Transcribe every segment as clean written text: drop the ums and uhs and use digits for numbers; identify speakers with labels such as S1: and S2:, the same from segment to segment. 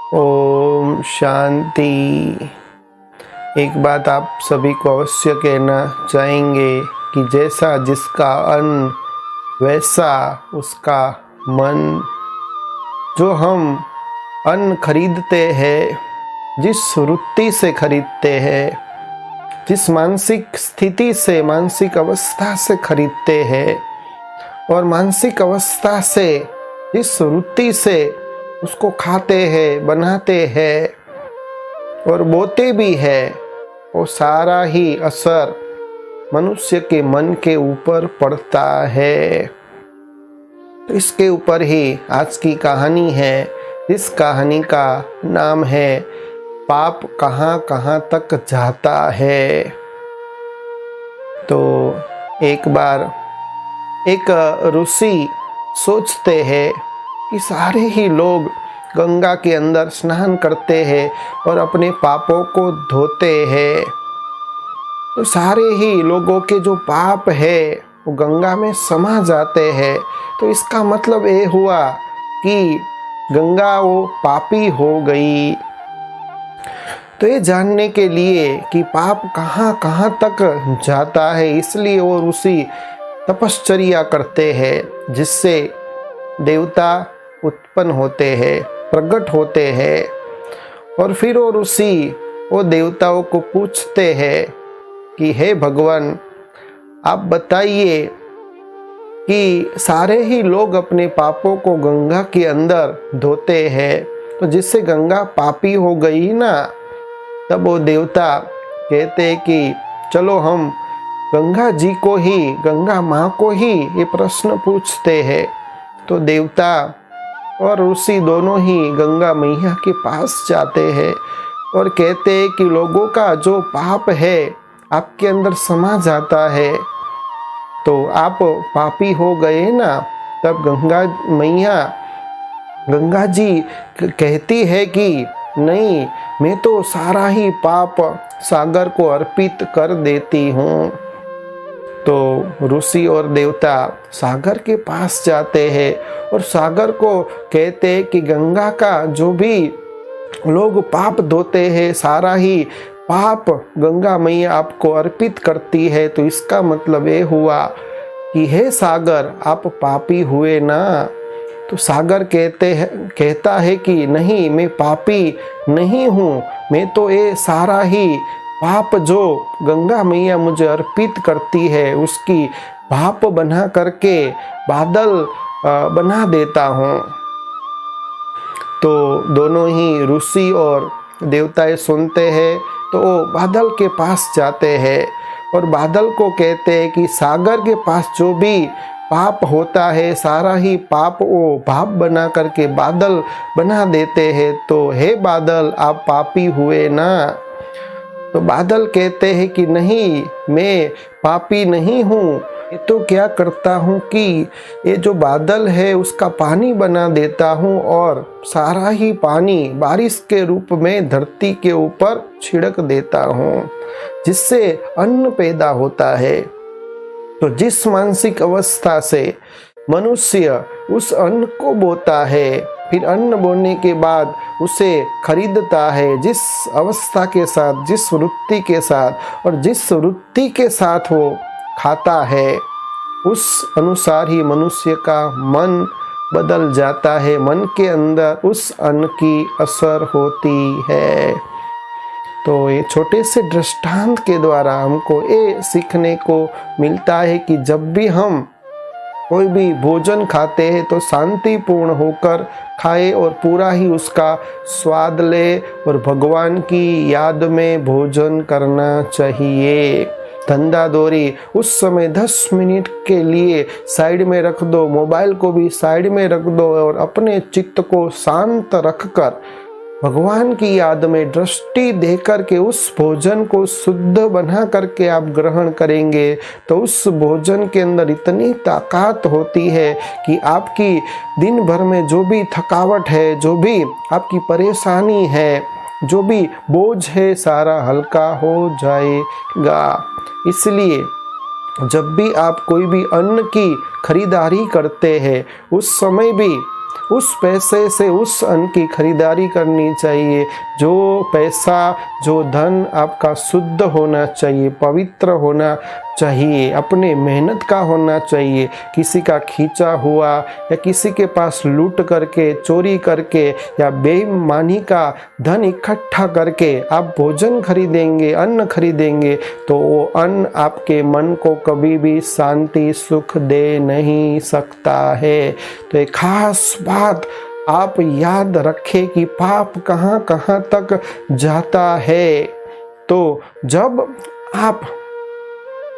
S1: ओम शांति। एक बात आप सभी को अवश्य कहना चाहेंगे कि जैसा जिसका अन्न वैसा उसका मन। जो हम अन्न खरीदते हैं, जिस वृत्ति से खरीदते हैं, जिस मानसिक स्थिति से, मानसिक अवस्था से खरीदते हैं और मानसिक अवस्था से, जिस वृत्ति से उसको खाते हैं, बनाते हैं और बोते भी है, वो सारा ही असर मनुष्य के मन के ऊपर पड़ता है। तो इसके ऊपर ही आज की कहानी है। इस कहानी का नाम है पाप कहाँ कहाँ तक जाता है। तो एक बार एक ऋषि सोचते हैं कि सारे ही लोग गंगा के अंदर स्नान करते हैं और अपने पापों को धोते हैं। तो सारे ही लोगों के जो पाप है वो गंगा में समा जाते हैं। तो इसका मतलब ये हुआ कि गंगा वो पापी हो गई। तो ये जानने के लिए कि पाप कहाँ कहाँ तक जाता है, इसलिए वो ऋषि तपश्चर्या करते हैं, जिससे देवता उत्पन्न होते हैं, प्रकट होते हैं। और फिर वो ऋषि वो देवताओं को पूछते हैं कि हे भगवान, आप बताइए कि सारे ही लोग अपने पापों को गंगा के अंदर धोते हैं, तो जिससे गंगा पापी हो गई ना। तब वो देवता कहते हैं कि चलो हम गंगा जी को ही, गंगा माँ को ही ये प्रश्न पूछते हैं। तो देवता और ऋषि दोनों ही गंगा मैया के पास जाते हैं और कहते हैं कि लोगों का जो पाप है आपके अंदर समा जाता है, तो आप पापी हो गए ना। तब गंगा मैया, गंगा जी कहती है कि नहीं, मैं तो सारा ही पाप सागर को अर्पित कर देती हूँ। तो ऋषि और देवता सागर के पास जाते हैं और सागर को कहते हैं कि गंगा का जो भी लोग पाप धोते हैं, सारा ही पाप गंगा मैया आपको अर्पित करती है। तो इसका मतलब ये हुआ कि हे सागर, आप पापी हुए ना। तो सागर कहता है कि नहीं, मैं पापी नहीं हूँ, मैं तो ये सारा ही पाप जो गंगा मैया मुझे अर्पित करती है उसकी भाप बना करके बादल बना देता हूँ। तो दोनों ही ऋषि और देवताएं सुनते हैं, तो वो बादल के पास जाते हैं और बादल को कहते हैं कि सागर के पास जो भी पाप होता है, सारा ही पाप वो भाप बना करके बादल बना देते हैं। तो हे बादल, आप पापी हुए ना। तो बादल कहते हैं कि नहीं, मैं पापी नहीं हूँ। ये तो क्या करता हूँ कि ये जो बादल है उसका पानी बना देता हूँ और सारा ही पानी बारिश के रूप में धरती के ऊपर छिड़क देता हूँ, जिससे अन्न पैदा होता है। तो जिस मानसिक अवस्था से मनुष्य उस अन्न को बोता है, फिर अन्न बोने के बाद उसे खरीदता है, जिस अवस्था के साथ, जिस वृत्ति के साथ और जिस वृत्ति के साथ वो खाता है, उस अनुसार ही मनुष्य का मन बदल जाता है। मन के अंदर उस अन्न की असर होती है। तो ये छोटे से दृष्टांत के द्वारा हमको ये सीखने को मिलता है कि जब भी हम कोई भी भोजन खाते हैं तो शांतिपूर्ण होकर खाए और पूरा ही उसका स्वाद ले और भगवान की याद में भोजन करना चाहिए। धंधा दौरी उस समय 10 मिनट के लिए साइड में रख दो, मोबाइल को भी साइड में रख दो और अपने चित्त को शांत रखकर भगवान की याद में दृष्टि देकर के उस भोजन को शुद्ध बना करके आप ग्रहण करेंगे, तो उस भोजन के अंदर इतनी ताकत होती है कि आपकी दिन भर में जो भी थकावट है, जो भी आपकी परेशानी है, जो भी बोझ है, सारा हल्का हो जाएगा। इसलिए जब भी आप कोई भी अन्न की खरीदारी करते हैं उस समय भी उस पैसे से उस अन्न की खरीदारी करनी चाहिए। जो पैसा, जो धन आपका शुद्ध होना चाहिए, पवित्र होना चाहिए, अपने मेहनत का होना चाहिए। किसी का खींचा हुआ या किसी के पास लूट करके, चोरी करके या बेईमानी का धन इकट्ठा करके आप भोजन खरीदेंगे, अन्न खरीदेंगे, तो वो अन्न आपके मन को कभी भी शांति सुख दे नहीं सकता है। तो एक खास बात आप याद रखें कि पाप कहाँ कहाँ तक जाता है। तो जब आप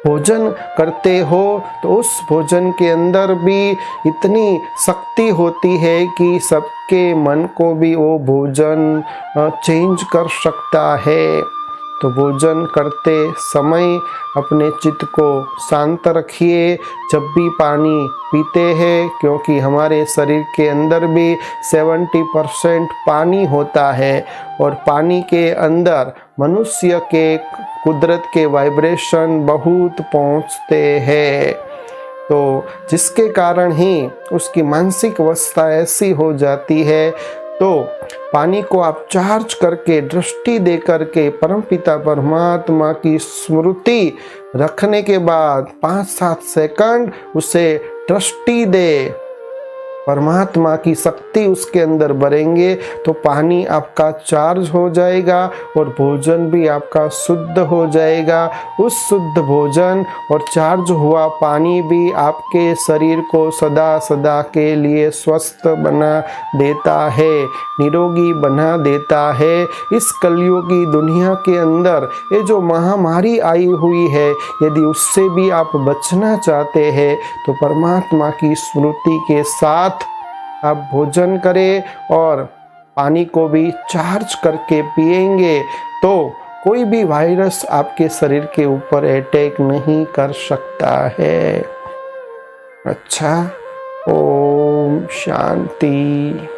S1: भोजन करते हो तो उस भोजन के अंदर भी इतनी शक्ति होती है कि सबके मन को भी वो भोजन चेंज कर सकता है। तो भोजन करते समय अपने चित्त को शांत रखिए जब भी पानी पीते हैं, क्योंकि हमारे शरीर के अंदर भी 70% पानी होता है और पानी के अंदर मनुष्य के कुदरत के वाइब्रेशन बहुत पहुंचते हैं। तो जिसके कारण ही उसकी मानसिक अवस्था ऐसी हो जाती है। तो पानी को आप चार्ज करके, दृष्टि दे करके परमपिता परमात्मा की स्मृति रखने के बाद 5-7 सेकंड उसे दृष्टि दे, परमात्मा की शक्ति उसके अंदर भरेंगे तो पानी आपका चार्ज हो जाएगा और भोजन भी आपका शुद्ध हो जाएगा। उस शुद्ध भोजन और चार्ज हुआ पानी भी आपके शरीर को सदा सदा के लिए स्वस्थ बना देता है, निरोगी बना देता है। इस कलयुगी दुनिया के अंदर ये जो महामारी आई हुई है, यदि उससे भी आप बचना चाहते हैं तो परमात्मा की स्मृति के साथ आप भोजन करें और पानी को भी चार्ज करके पिएंगे तो कोई भी वायरस आपके शरीर के ऊपर अटैक नहीं कर सकता है। अच्छा, ओम शांति।